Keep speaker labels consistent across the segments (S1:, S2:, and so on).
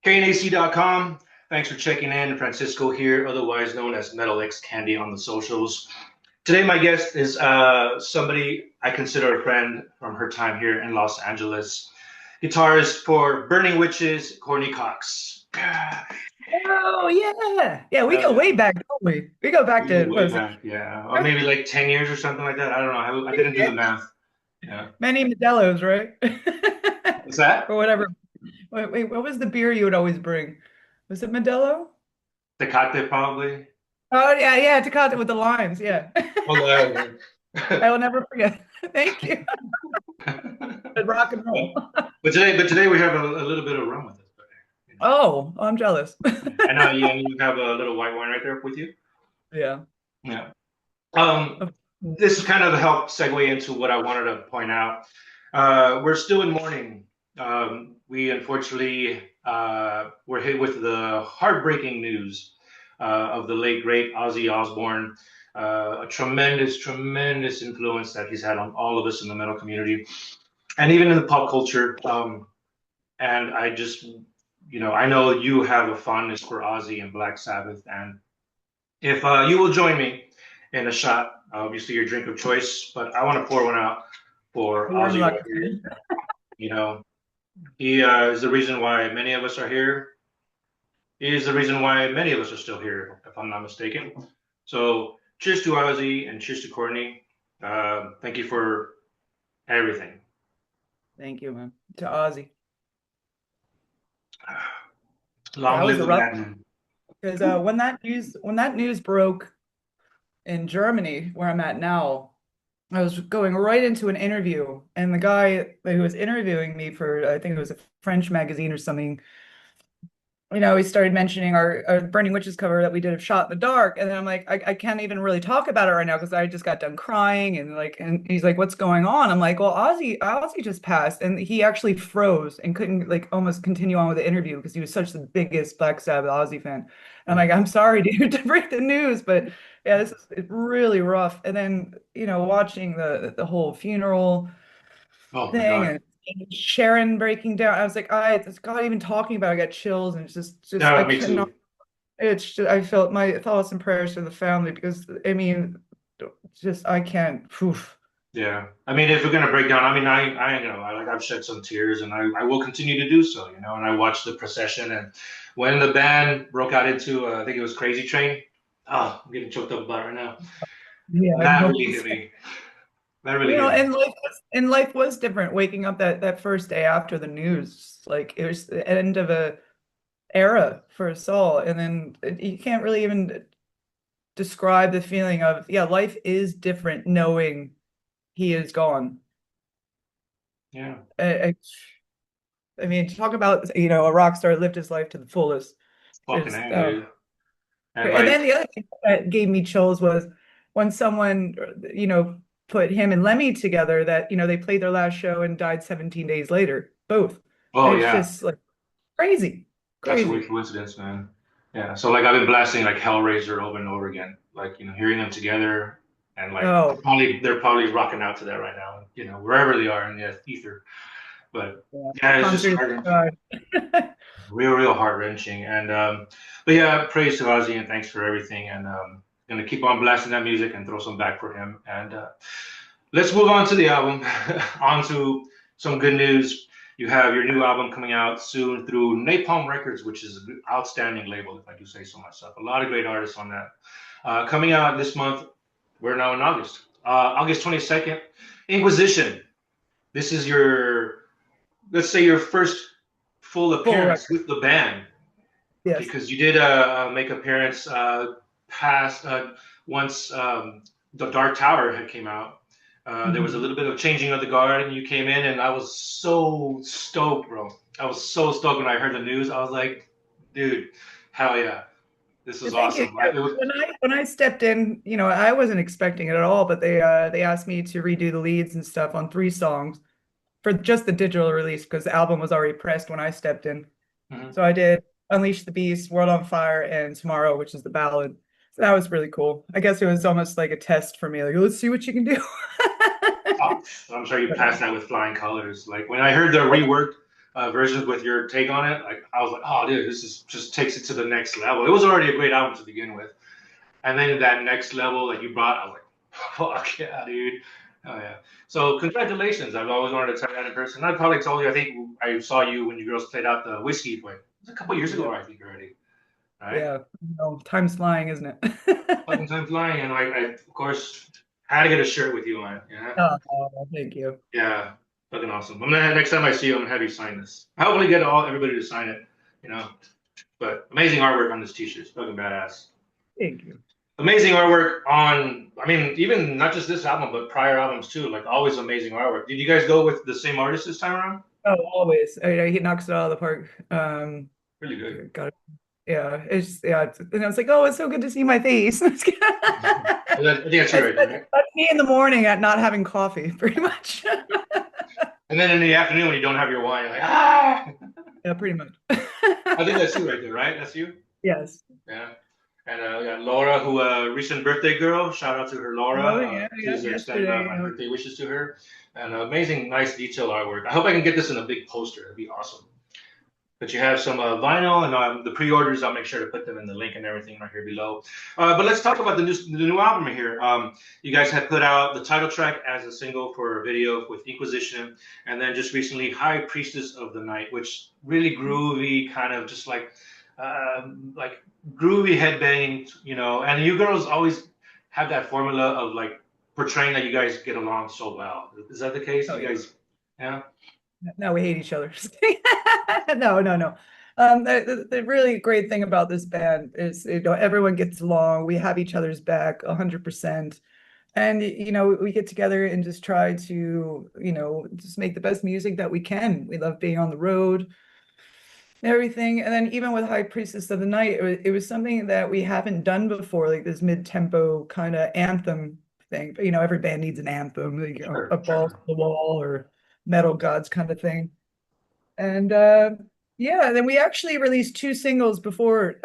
S1: KNAC.com. Thanks for checking in. Francisco here, otherwise known as Metal X Candy on the socials. Today, my guest is somebody I consider a friend from her time here in Los Angeles. Guitarist for Burning Witches, Courtney Cox.
S2: Oh yeah, yeah. We go
S1: Uh,
S2: way back, don't we? We go back
S1: we go
S2: to what
S1: way
S2: was it?
S1: back, yeah. Or maybe like 10 years or something like that. I don't know. I didn't do
S2: Yeah,
S1: the math. Yeah.
S2: many Modelo's, right?
S1: What's that?
S2: Or whatever. Wait, what was the beer you would always bring? Was it Modelo?
S1: Tecate, probably.
S2: Oh yeah, yeah, Tecate with the limes. Yeah,
S1: Well,
S2: I will never forget. Thank you. But rock and roll.
S1: but today we have a little bit of rum with us. You know.
S2: Oh, I'm jealous.
S1: And you have a little white wine right there with you.
S2: Yeah.
S1: Yeah. This kind of helped segue into what I wanted to point out. We're still in mourning. We unfortunately were hit with the heartbreaking news of the late great Ozzy Osbourne. A tremendous, tremendous influence that he's had on all of us in the metal community and even in the pop culture. And I just, I know you have a fondness for Ozzy and Black Sabbath, and if you will join me in a shot, obviously your drink of choice, but I want to pour one out for
S2: You're in
S1: Ozzy
S2: luck.
S1: right here. You know, he is the reason why many of us are here. He is the reason why many of us are still here, if I'm not mistaken. So, cheers to Ozzy and cheers to Courtney. Thank you for everything.
S2: Thank you, man. To Ozzy. Yeah,
S1: Long
S2: I was
S1: live
S2: a
S1: the
S2: rough
S1: madman.
S2: because when that news broke in Germany, where I'm at now, I was going right into an interview, and the guy who was interviewing me for, I think it was a French magazine or something, he started mentioning our Burning Witches cover that we did of Shot in the Dark. And then I'm like, I can't even really talk about it right now because I just got done crying. And he's like, what's going on? I'm like, well, Ozzy just passed. And he actually froze and couldn't like almost continue on with the interview because he was such the biggest Black Sabbath Ozzy fan. And I'm like, I'm sorry, dude, to break the news, but yeah, this is it's really rough. And then, watching the whole funeral
S1: Oh my
S2: thing
S1: God.
S2: and Sharon breaking down. I was like, it's God, even talking about it, I got chills, and it's just I
S1: Yeah, me
S2: cannot.
S1: too.
S2: It's just, I felt my thoughts and prayers for the family because I mean, just I can't. Oof.
S1: Yeah. I mean, if we're gonna break down, I mean, I've shed some tears, and I will continue to do so. And I watched the procession, and when the band broke out into, I think it was Crazy Train. Oh, I'm getting choked up about it right now.
S2: Yeah, I
S1: That
S2: know.
S1: really hit me. That really hit me.
S2: And life was different. Waking up that first day after the news, like it was the end of a era for us all, and then you can't really even describe the feeling of, yeah, life is different knowing he is gone.
S1: Yeah.
S2: I, I mean, talk about, a rock star lived his life to the fullest.
S1: Fucking
S2: Just,
S1: A, dude. And
S2: and
S1: like,
S2: then the other thing that gave me chills was when someone, put him and Lemmy together that, they played their last show and died 17 days later, both.
S1: oh
S2: It's
S1: yeah,
S2: just like crazy,
S1: that's a weird
S2: crazy.
S1: coincidence, man. Yeah. So like, I've been blasting like Hellraiser over and over again, like hearing them together, and like
S2: Oh,
S1: they're probably rocking out to that right now, wherever they are in the ether. But
S2: yeah.
S1: yeah, it's just
S2: Concert.
S1: heart wrenching, real heart wrenching. And but yeah, praise to Ozzy and thanks for everything. And gonna keep on blasting that music and throw some back for him. And let's move on to the album, on to some good news. You have your new album coming out soon through Napalm Records, which is an outstanding label, if I do say so myself. A lot of great artists on that. Coming out this month, we're now in August. August 22nd, Inquisition. This is let's say your first full
S2: Full
S1: appearance
S2: record.
S1: with the band,
S2: Yes.
S1: because you did make appearance past once the Dark Tower had came out. There was a
S2: Mhm.
S1: little bit of changing of the guard, and you came in, and I was so stoked, bro. I was so stoked when I heard the news. I was like, dude, hell yeah, this was
S2: Thank you.
S1: awesome.
S2: Yeah, when I stepped in, I wasn't expecting it at all, but they asked me to redo the leads and stuff on 3 songs for just the digital release because the album was already pressed when I stepped in.
S1: Mhm.
S2: So I did Unleash the Beast, World on Fire, and Tomorrow, which is the ballad. So that was really cool. I guess it was almost like a test for me. Like, let's see what you can do.
S1: Oh, I'm sure you passed that with flying colors. Like when I heard the rework versions with your take on it, like I was like, oh, dude, this is just takes it to the next level. It was already a great album to begin with, and then that next level that you brought, I was like, fuck yeah, dude. Oh yeah. So congratulations. I've always wanted to try that in person. I probably told you. I think I saw you when you girls played out the whiskey point. It was a couple years
S2: Yeah.
S1: ago, I think already. Right?
S2: Yeah. No, time's flying, isn't it?
S1: Fucking time flying, and I of course had to get a shirt with you on it. Yeah.
S2: Oh, thank you.
S1: Yeah. Fucking awesome. I'm gonna next time I see you, I'm gonna have you sign this. I hopefully get everybody to sign it. You know. But amazing artwork on this t-shirt. It's fucking badass.
S2: Thank you.
S1: Amazing artwork on, I mean, even not just this album, but prior albums too. Like always amazing artwork. Did you guys go with the same artist this time around?
S2: Oh, always. He knocks it out of the park.
S1: Really good.
S2: Got it. Yeah, and I was like, oh, it's so good to see my face. I think
S1: that's you right there, right?
S2: that's me in the morning at not having coffee, pretty much.
S1: And then in the afternoon when you don't have your wine, you're like, ah!
S2: Yeah, pretty much.
S1: I think that's you right there, right? That's you?
S2: Yes.
S1: Yeah. And we got Laura, who recent birthday girl. Shout out to her, Laura.
S2: Oh, yeah,
S1: Please
S2: yeah,
S1: extend
S2: yesterday.
S1: my birthday wishes to her. And amazing, nice detail artwork. I hope I can get this in a big poster. It'd be awesome. But you have some vinyl and the pre-orders. I'll make sure to put them in the link and everything right here below. But let's talk about the new album here. You guys have put out the title track as a single for a video with Inquisition, and then just recently High Priestess of the Night, which really groovy, kind of just like groovy headbanging, you know. And you girls always have that formula of like portraying that you guys get along so well. Is that the case?
S2: Oh,
S1: You guys, yeah.
S2: no, we hate each other. No, no, no. The really great thing about this band is, everyone gets along. We have each other's back 100%. And, we get together and just try to, just make the best music that we can. We love being on the road and everything. And then even with High Priestess of the Night, it was something that we haven't done before, like this mid-tempo kind of anthem thing. But, every band needs an anthem, like,
S1: Sure,
S2: a balls to
S1: sure.
S2: the wall or metal gods kind of thing. And yeah, then we actually released two singles before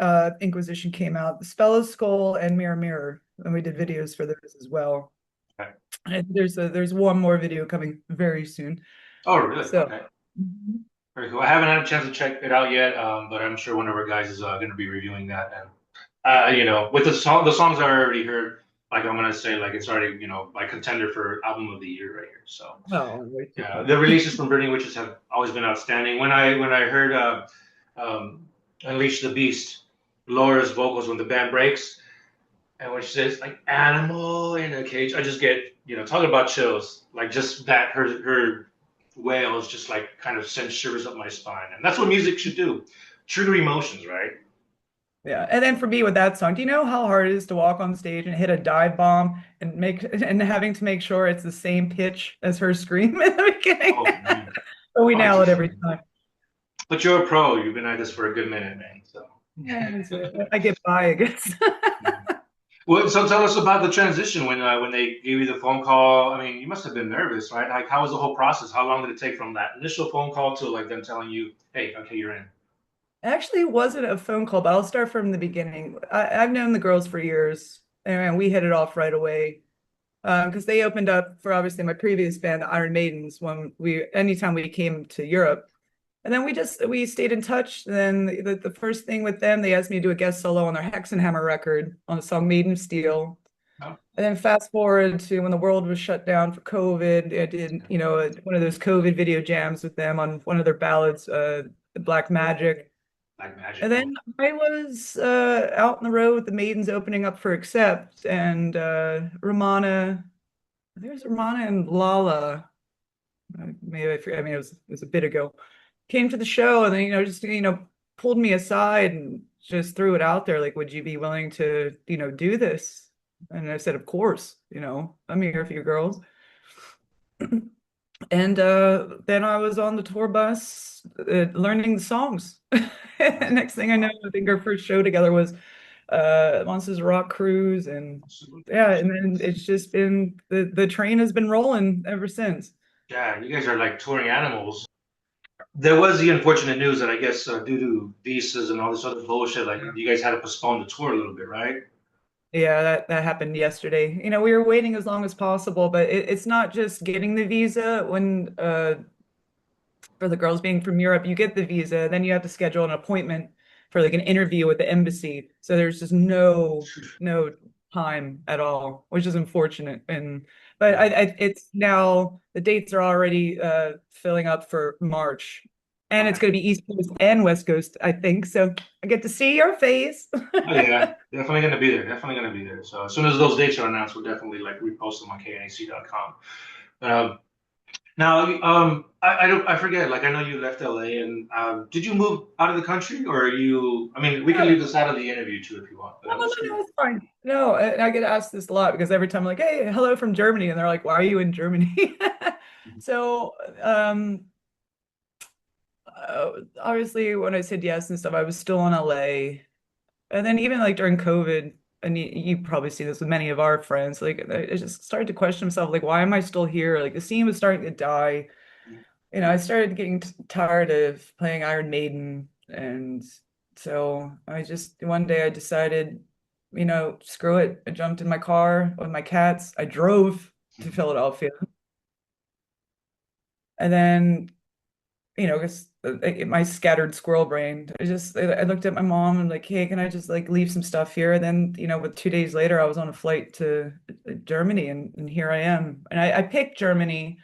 S2: Inquisition came out, The Spell of Skull and Mirror Mirror. And we did videos for those as well.
S1: Okay.
S2: And there's one more video coming very soon.
S1: Oh, really?
S2: So
S1: Okay.
S2: mhm.
S1: Very cool. I haven't had a chance to check it out yet, but I'm sure one of our guys is going to be reviewing that. And with the songs I already heard, like I'm gonna say, like it's already, like contender for album of the year right here. So
S2: Oh, way too
S1: yeah,
S2: kind.
S1: the releases from Burning Witches have always been outstanding. When I heard um, Unleash the Beast, Laura's vocals when the band breaks, and when she says like animal in a cage, I just get, talking about chills. Like just that her wails just like kind of send shivers up my spine. And that's what music should do. Trigger emotions, right?
S2: Yeah. And then for me with that song, do you know how hard it is to walk on stage and hit a dive bomb and having to make sure it's the same pitch as her scream in the beginning?
S1: Oh man.
S2: But we
S1: Oh,
S2: nail it every time.
S1: but you're a pro. You've been at this for a good minute, man. So
S2: Yeah, I get by, I guess.
S1: well, so tell us about the transition when they gave you the phone call. I mean, you must have been nervous, right? Like, how was the whole process? How long did it take from that initial phone call to like them telling you, "Hey, okay, you're in"?
S2: Actually, it wasn't a phone call, but I'll start from the beginning. I've known the girls for years, and we hit it off right away. Because they opened up for obviously my previous band, the Iron Maidens, anytime we came to Europe. And then we stayed in touch. And then the first thing with them, they asked me to do a guest solo on their Hexenhammer record on the song Maiden Steel.
S1: Oh,
S2: And then fast forward to when the world was shut down for COVID, I did, one of those COVID video jams with them on one of their ballads, Black Magic.
S1: like magic.
S2: And then I was out on the road with the Maidens opening up for Accept, and Romana, there's Romana and Lala. Maybe I forget. I mean, it was a bit ago. Came to the show and then, just, pulled me aside and just threw it out there. Like, would you be willing to, do this? And I said, of course, I'm here for you girls. And then I was on the tour bus learning the songs. Next thing I know, I think our first show together was Monsters Rock Cruise, and
S1: Absolutely.
S2: yeah, and then it's just been the train has been rolling ever since.
S1: Yeah, you guys are like touring animals. There was the unfortunate news that I guess due to visas and all this other bullshit, like
S2: Yeah.
S1: you guys had to postpone the tour a little bit, right?
S2: Yeah, that happened yesterday. We were waiting as long as possible, but it's not just getting the visa. When for the girls being from Europe, you get the visa, then you have to schedule an appointment for like an interview with the embassy. So there's just no time at all, which is unfortunate. And but
S1: Yeah.
S2: it's now the dates are already filling up for March. And it's
S1: Okay.
S2: going to be East Coast and West Coast, I think. So I get to see your face.
S1: Oh yeah, definitely gonna be there. Definitely gonna be there. So as soon as those dates are announced, we'll definitely like repost them on knac.com. Um, now, I forget. Like I know you left LA, and did you move out of the country, or are you? I mean, we can leave
S2: No,
S1: this out of the interview too if you want, but
S2: no,
S1: I'm
S2: no,
S1: just
S2: no,
S1: curious.
S2: it's fine. No, and I get asked this a lot because every time I'm like, hey, hello from Germany, and they're like, why are you in Germany? So, obviously, when I said yes and stuff, I was still in LA. And then even like during COVID, and you probably see this with many of our friends, like I just started to question myself, like, why am I still here? Like the scene was starting to die. I started getting tired of playing Iron Maiden, and so I just one day I decided, screw it. I jumped in my car with my cats. I drove to Philadelphia, and then, because my scattered squirrel brain, I looked at my mom and like, hey, can I just like leave some stuff here? And then, with 2 days later, I was on a flight to Germany, and here I am. And I picked Germany.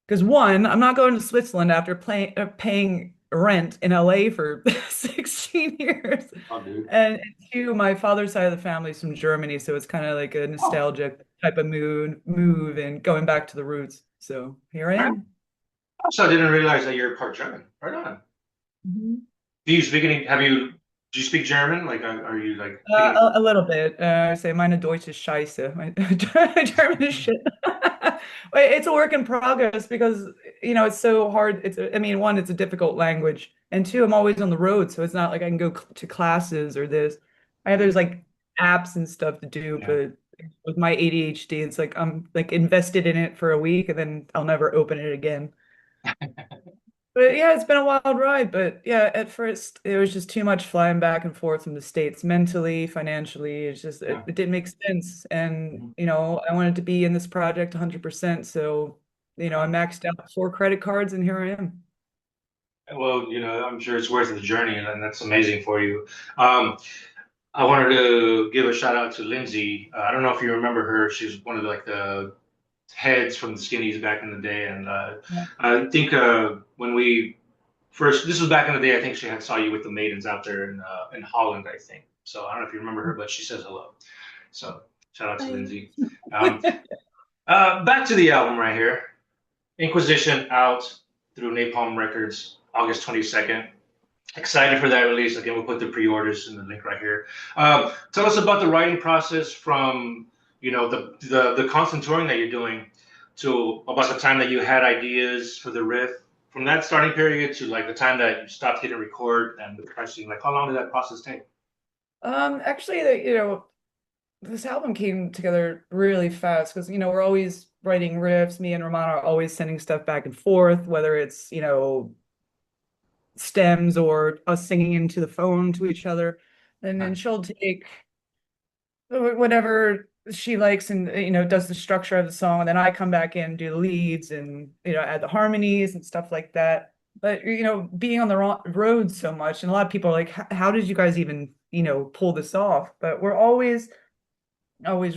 S2: Because one, I'm not going to Switzerland after paying rent in LA for 16 years.
S1: Oh, dude.
S2: And two, my father's side of the family is from Germany, so it's kind of like a
S1: Oh,
S2: nostalgic type of move and going back to the roots. So here I
S1: right.
S2: am.
S1: Also, I didn't realize that you're part German. Right on.
S2: Mhm.
S1: Do you speak any? Do you speak German? Like, are you like speaking?
S2: A little bit. I say meine Deutsch ist scheiße. My German is shit. But it's a work in progress because, it's so hard. I mean, one, it's a difficult language. And two, I'm always on the road. So it's not like I can go to classes or this. There's like apps and stuff to do,
S1: Yeah.
S2: but with my ADHD, it's like I'm like invested in it for a week and then I'll never open it again. But yeah, it's been a wild ride. But yeah, at first it was just too much flying back and forth from the States mentally, financially.
S1: Yeah.
S2: It didn't make sense. And,
S1: Mhm.
S2: I wanted to be in this project 100%. So, I
S1: Right.
S2: maxed out 4 credit cards and here I am.
S1: Well, I'm sure it's worth the journey, and that's amazing for you. Um, I wanted to give a shout out to Lindsay. I don't know if you remember her. She's one of the heads from the Skinnies back in the day, and
S2: Yeah.
S1: I think when we first, this was back in the day. I think she had saw you with the Maidens out there in Holland. I think so. I don't know if you remember her, but she says hello. So shout out to
S2: Hi.
S1: Lindsay. Um, Back to the album right here. Inquisition out through Napalm Records, August 22nd. Excited for that release. Again, we'll put the pre-orders in the link right here. Tell us about the writing process from the constant touring that you're doing to about the time that you had ideas for the riff. From that starting period to like the time that you stopped hitting record and the pressing, like how long did that process take?
S2: Actually, this album came together really fast because, we're always writing riffs. Me and Romana are always sending stuff back and forth, whether it's, stems or us singing into the phone to each other. And then
S1: Nice.
S2: she'll take whatever she likes and, does the structure of the song. And then I come back in, do the leads and, add the harmonies and stuff like that. But, being on the road so much, and a lot of people are like, how did you guys even, pull this off? But we're always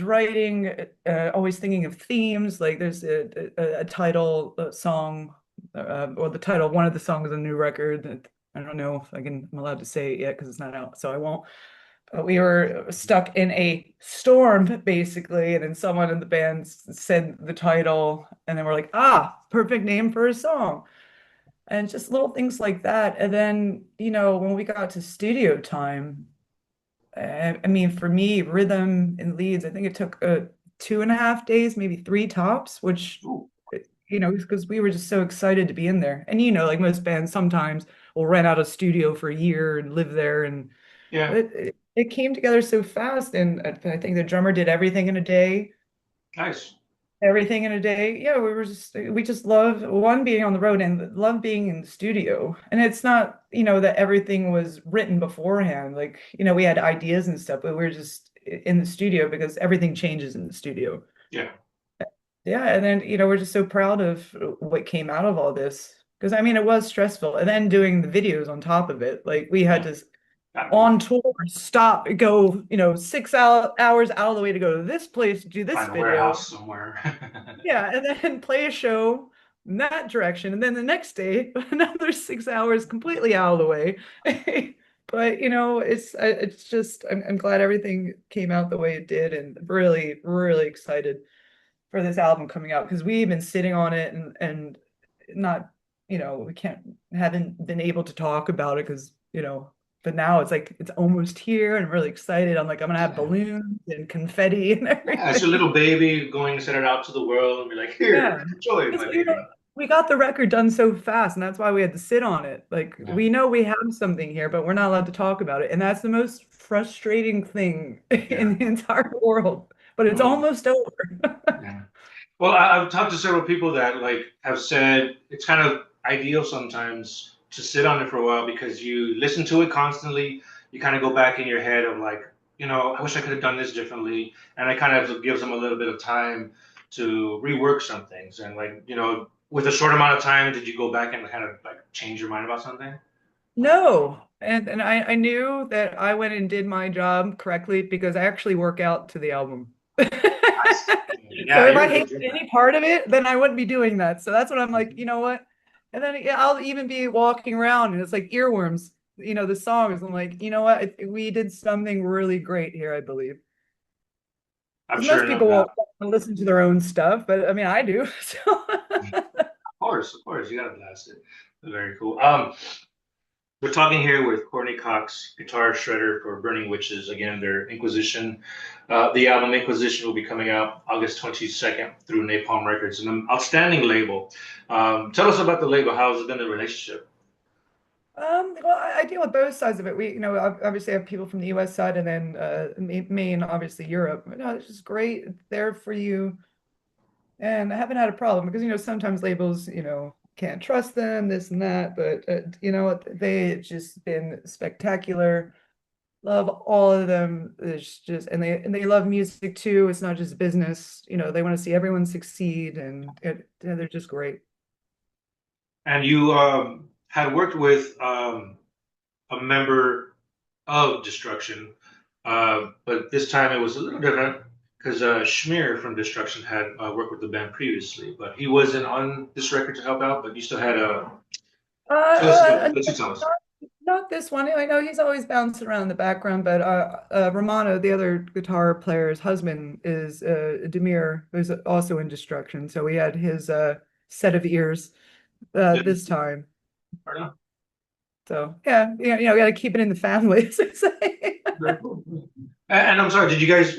S2: writing, always thinking of themes. Like there's a title song, or the title of one of the songs on the new record that I don't know if I'm allowed to say it yet because it's not out, so I won't. But we were stuck in a storm basically, and then someone in the band said the title, and then we're like, perfect name for a song. And just little things like that. And then, when we got to studio time, I mean, for me, rhythm and leads, I think it took 2.5 days, maybe three tops, which,
S1: Ooh,
S2: because we were just so excited to be in there. And, like most bands, sometimes will rent out a studio for a year and live there. And
S1: yeah,
S2: it came together so fast. And I think the drummer did everything in a day.
S1: nice.
S2: Everything in a day. Yeah, we just love one being on the road and love being in the studio. And it's not, that everything was written beforehand. Like, we had ideas and stuff, but we were just in the studio because everything changes in the studio.
S1: Yeah.
S2: Yeah, and then, we're just so proud of what came out of all this. Because I mean, it was stressful. And then doing the videos on top of it, like we had
S1: Yeah,
S2: to
S1: gotta be
S2: on tour stop, go, 6 hours out of the way to go to this place to do this
S1: find a
S2: video.
S1: warehouse somewhere.
S2: Yeah, and then play a show in that direction. And then the next day, another 6 hours completely out of the way. But it's just I'm glad everything came out the way it did, and really, really excited for this album coming out because we've been sitting on it and not, we haven't been able to talk about it because, but now it's like it's almost here and I'm really excited. I'm gonna have
S1: Yeah.
S2: balloons and confetti and
S1: As your
S2: everything.
S1: little baby going to set it out to the world and be like, here,
S2: Yeah.
S1: enjoy
S2: Because
S1: my baby.
S2: we got the record done so fast, and that's why we had to sit on it. Like
S1: Yeah.
S2: we know we have something here, but we're not allowed to talk about it. And that's the most frustrating thing
S1: Yeah.
S2: in the entire world. But it's
S1: Well,
S2: almost over.
S1: yeah. Well, I've talked to several people that like have said it's kind of ideal sometimes to sit on it for a while because you listen to it constantly. You kind of go back in your head of like, I wish I could have done this differently, and it kind of gives them a little bit of time to rework some things. And like, with a short amount of time, did you go back and kind of like change your mind about something?
S2: No. And I knew that I went and did my job correctly because I actually work out to the album.
S1: Nice.
S2: So
S1: Yeah,
S2: if
S1: you're
S2: I
S1: a good
S2: hated
S1: gym.
S2: any part of it, then I wouldn't be doing that. So that's what I'm like, you know what? And then yeah, I'll even be walking around and it's like earworms, the songs. I'm like, you know what? We did something really great here, I believe.
S1: I'm
S2: Because
S1: sure,
S2: most
S1: no
S2: people
S1: doubt.
S2: won't listen to their own stuff, but I mean, I do. So
S1: Of course, you gotta blast it. Very cool. We're talking here with Courtney Cox, guitar shredder for Burning Witches. Again, their Inquisition. The album Inquisition will be coming out August 22nd through Napalm Records, an outstanding label. Tell us about the label. How has it been the relationship?
S2: well, I deal with both sides of it. We, obviously have people from the US side and then Maine, obviously Europe. No, it's just great. It's there for you. And I haven't had a problem because, sometimes labels, can't trust them, this and that. But, they've just been spectacular. Love all of them. It's just, and they love music too. It's not just business. They want to see everyone succeed, and they're just great.
S1: And you had worked with a member of Destruction, but this time it was a little different because Schmier from Destruction had worked with the band previously, but he wasn't on this record to help out. But you still had a.
S2: Uh,
S1: Tell us about
S2: uh,
S1: it. Let you tell us.
S2: not this one. I know he's always bouncing around in the background, but Romano, the other guitar player's husband, is Demir, who's also in Destruction. So we had his set of ears
S1: Yeah,
S2: this time.
S1: fair enough.
S2: So yeah, we got to keep it in the family, as they say.
S1: Very cool. And I'm sorry,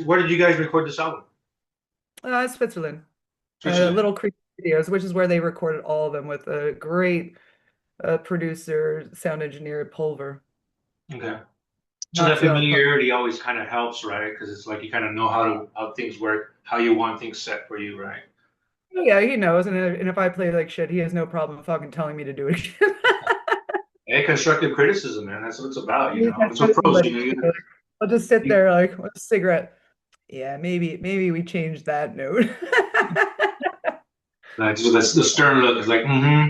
S1: where did you guys record this album?
S2: Switzerland,
S1: Switzerland.
S2: Little Creek Studios, which is where they recorded all of them with a great producer, sound engineer, Pulver.
S1: Okay. So that
S2: Not
S1: familiarity always kind of helps, right? Because it's like you kind of know how things work, how you want things set for you, right?
S2: yeah, he knows, and if I play like shit, he has no problem fucking telling me to do it again.
S1: Hey, constructive criticism, man. That's what it's about,
S2: He
S1: It's
S2: has
S1: a pros,
S2: anybody. I'll just sit
S1: you,
S2: there like with a cigarette. Yeah, maybe we change that note.
S1: like, so that's the stern look. It's like, Yeah.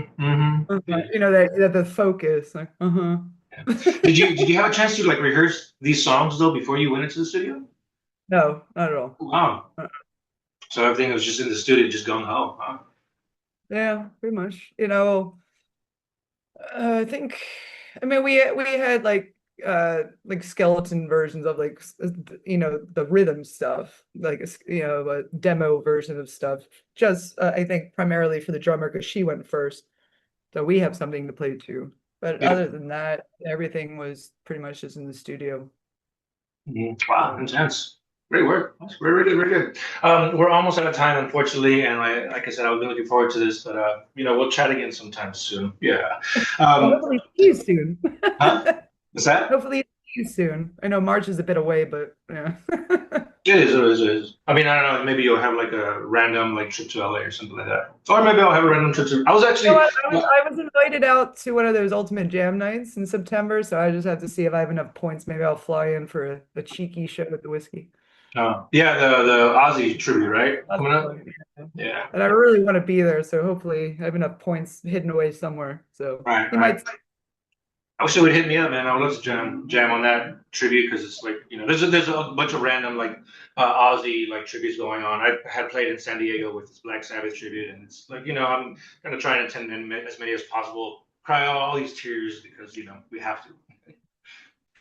S2: That the focus, like, uh-huh.
S1: Yeah. Did you have a chance to like rehearse these songs though before you went into the studio?
S2: No, not at all.
S1: Wow. So everything was just in the studio, just going home, huh?
S2: Yeah, pretty much. I think, I mean, we had like skeleton versions of the rhythm stuff, like a demo version of stuff. Just I think primarily for the drummer because she went first, so we have something to play to. But
S1: Yeah.
S2: other than that, everything was pretty much just in the studio.
S1: Wow,
S2: So
S1: intense. Great work. That's very, very good, very good. We're almost out of time, unfortunately, and like I said, I've been looking forward to this, but we'll chat again sometime soon. Yeah. Um,
S2: hopefully see you soon.
S1: huh? What's that?
S2: Hopefully see you soon. I know March is a bit away, but yeah.
S1: It is, it is, it is. I mean, I don't know. Maybe you'll have like a random like trip to LA or something like that, or maybe I'll have a random trip to. I was
S2: You know
S1: actually.
S2: what? I was invited out to one of those ultimate jam nights in September, so I just have to see if I have enough points. Maybe I'll fly in for a cheeky shot at the whiskey.
S1: Yeah, the Ozzy tribute, right?
S2: That's
S1: Coming up.
S2: fun, yeah.
S1: Yeah.
S2: And I really want to be there, so hopefully I have enough points hidden away somewhere. So
S1: Right,
S2: he
S1: right.
S2: might.
S1: I wish it would hit me up, man. I would love to jam on that tribute because it's like there's a bunch of random like Aussie like tributes going on. I had played in San Diego with this Black Sabbath tribute, and it's like I'm gonna try and attend as many as possible. Cry all these tears because we have to.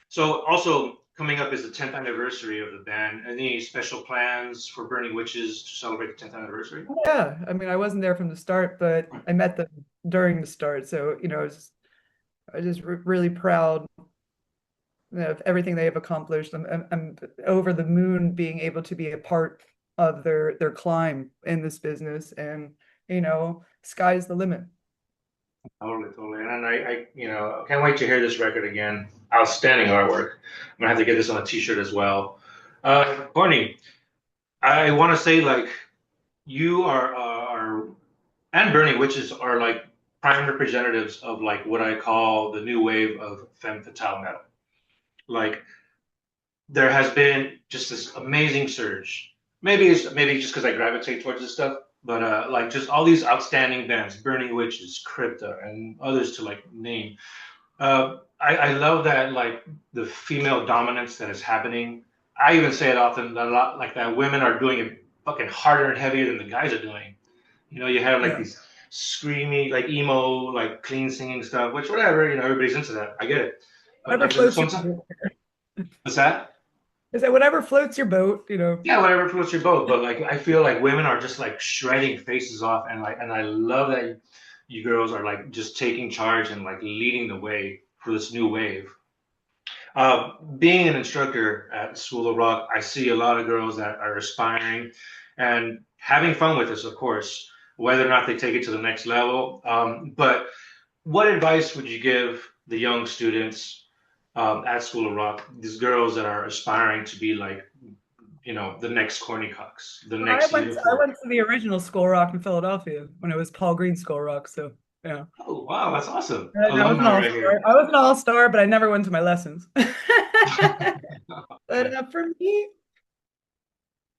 S1: So also coming up is the 10th anniversary of the band. Any special plans for Burning Witches to celebrate the 10th anniversary?
S2: Yeah, I mean, I wasn't there from the start, but I met them during the start. So, I was just really proud of everything they have accomplished. I'm over the moon being able to be a part of their climb in this business, and sky's the limit.
S1: Totally, totally. And I can't wait to hear this record again. Outstanding artwork. I'm gonna have to get this on a T-shirt as well. Courtney, I want to say like you are and Bernie, witches are like prime representatives of like what I call the new wave of femme fatale metal. Like there has been just this amazing surge. Maybe just because I gravitate towards this stuff, but like just all these outstanding bands, Burning Witches, Crypta, and others to like name. I love that like the female dominance that is happening. I even say it often that a lot like that women are doing it fucking harder and heavier than the guys are doing. You have like
S2: Yeah.
S1: these screamy, like emo, like clean singing stuff, which whatever, everybody's into that. I get it. But
S2: Whatever
S1: like there's
S2: floats your
S1: sometimes
S2: boat.
S1: what's that?
S2: Is that whatever floats your boat?
S1: Yeah, whatever floats your boat. But like I feel like women are just like shredding faces off and I love that you girls are like just taking charge and like leading the way for this new wave. Being an instructor at School of Rock, I see a lot of girls that are aspiring and having fun with this, of course, whether or not they take it to the next level. But what advice would you give the young students at School of Rock, these girls that are aspiring to be like, the next Courtney Cox, the
S2: I
S1: next
S2: went to, I
S1: uniform?
S2: went to the original Skull Rock in Philadelphia when it was Paul Green Skull Rock. So yeah.
S1: Oh, wow, that's awesome.
S2: And I was an
S1: Alumni right
S2: all-star.
S1: here.
S2: I was an all-star, but I never went to my lessons. But for me,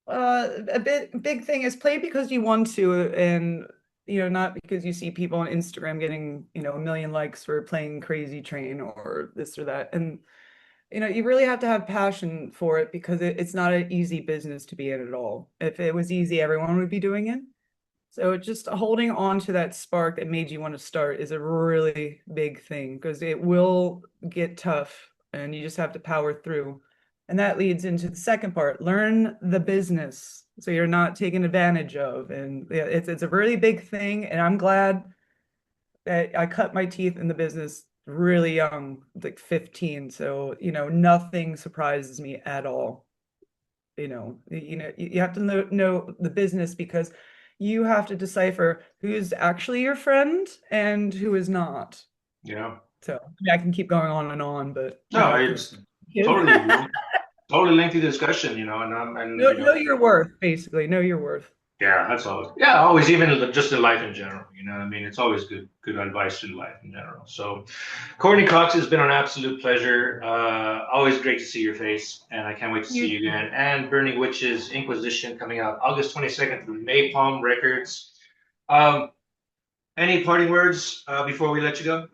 S2: a big thing is play because you want to, and not because you see people on Instagram getting a million likes for playing Crazy Train or this or that. And you really have to have passion for it because it's not an easy business to be in at all. If it was easy, everyone would be doing it. So just holding on to that spark that made you want to start is a really big thing because it will get tough and you just have to power through. And that leads into the second part, learn the business so you're not taken advantage of. And yeah, it's a really big thing. And I'm glad that I cut my teeth in the business really young, like 15. So, nothing surprises me at all. You have to know the business because you have to decipher who's actually your friend and who is not.
S1: Yeah.
S2: So I mean, I can keep going on and on, but
S1: No,
S2: because
S1: it's totally, totally lengthy discussion, and
S2: know your worth, basically. Know your worth.
S1: yeah, that's always yeah, always even just in life in general. What I mean, it's always good advice in life in general. So, Courtney Cox, has been an absolute pleasure. Always great to see your face, and I can't wait to see
S2: You
S1: you again. And Burning Witches Inquisition coming out August 22nd through Napalm Records. Um, any parting words before we let you go?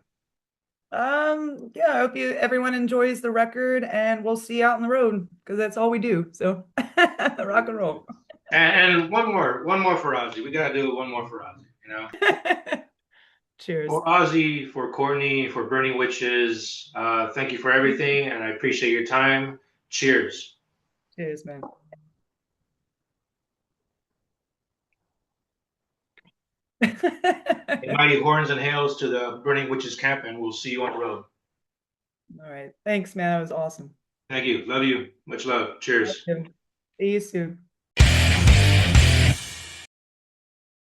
S2: yeah, I hope everyone enjoys the record and we'll see you out on the road because that's all we do. So rock and roll.
S1: And one more for Ozzy. We gotta do one more for Ozzy.
S2: Cheers.
S1: For Ozzy, for Courtney, for Burning Witches, thank you for everything, and I appreciate your time. Cheers.
S2: Cheers, man.
S1: Mighty horns and hails to the Burning Witches camp, and we'll see you on the road.
S2: All right. Thanks, man. That was awesome.
S1: Thank you. Love you. Much love. Cheers.
S2: See you soon.